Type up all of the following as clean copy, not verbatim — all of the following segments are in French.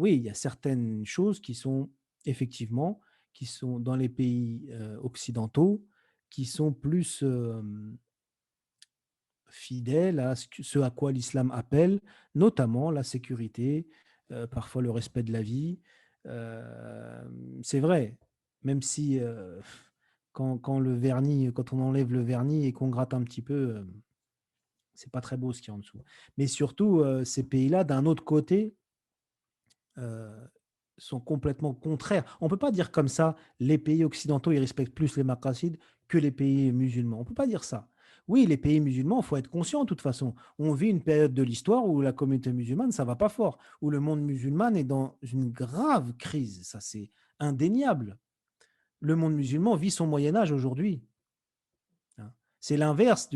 oui, il y a certaines choses qui sont effectivement, qui sont dans les pays, occidentaux, qui sont plus, fidèles à ce à quoi l'islam appelle, notamment la sécurité, parfois le respect de la vie. C'est vrai, même si, quand on enlève le vernis et qu'on gratte un petit peu, c'est pas très beau ce qu'il y a en dessous. Mais surtout, ces pays-là, d'un autre côté, heu, sont complètement contraires. On peut pas dire comme ça: «Les pays occidentaux, ils respectent plus les maqasid que les pays musulmans». On peut pas dire ça. Oui, les pays musulmans, il faut être conscient de toute façon. On vit une période de l'histoire où la communauté musulmane, ça va pas fort, où le monde musulman est dans une grave crise, ça c'est indéniable. Le monde musulman vit son Moyen Âge aujourd'hui, hein. C'est l'inverse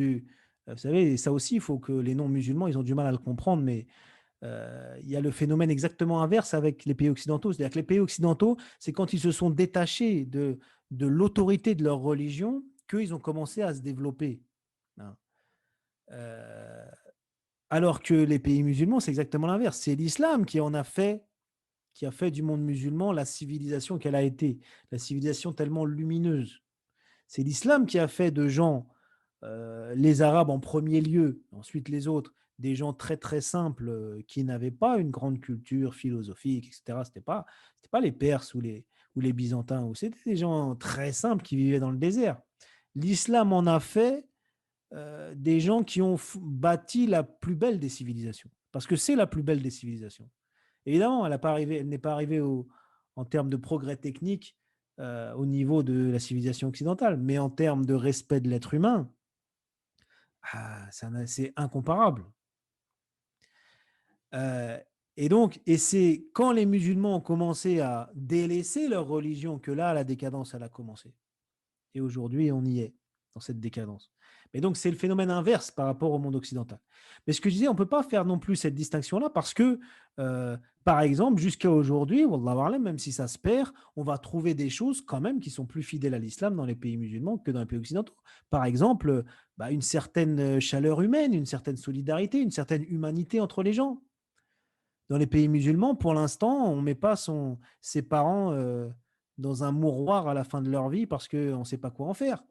vous savez, ça aussi, il faut que les non-musulmans, ils ont du mal à le comprendre, mais il y a le phénomène exactement inverse avec les pays occidentaux. C'est-à-dire que les pays occidentaux, c'est quand ils se sont détachés de l'autorité de leur religion qu'ils ont commencé à se développer, hein. Heu, alors que les pays musulmans, c'est exactement l'inverse. C'est l'islam qui a fait du monde musulman la civilisation qu'elle a été, la civilisation tellement lumineuse. C'est l'islam qui a fait de gens, les Arabes en premier lieu, ensuite les autres, des gens très, très simples, qui n'avaient pas une grande culture philosophique et cetera. C'était pas les Perses ou les Byzantins, ou c'était des gens très simples qui vivaient dans le désert. L'islam en a fait, des gens qui ont bâti la plus belle des civilisations, parce que c'est la plus belle des civilisations. Évidemment, elle n'est pas arrivée en termes de progrès technique, au niveau de la civilisation occidentale, mais en termes de respect de l'être humain, c'est incomparable. Heu et c'est quand les musulmans ont commencé à délaisser leur religion que là, la décadence, elle a commencé. Et aujourd'hui, on y est, dans cette décadence. Mais donc, c'est le phénomène inverse par rapport au monde occidental. Mais ce que je disais, on ne peut pas faire non plus cette distinction-là parce que, par exemple, jusqu'à aujourd'hui, wallahu a'lam, même si ça se perd, on va trouver des choses quand même qui sont plus fidèles à l'islam dans les pays musulmans que dans les pays occidentaux. Par exemple, bah, une certaine chaleur humaine, une certaine solidarité, une certaine humanité entre les gens. Dans les pays musulmans, pour l'instant, on ne met pas ses parents dans un mouroir à la fin de leur vie parce qu'on ne sait pas quoi en faire.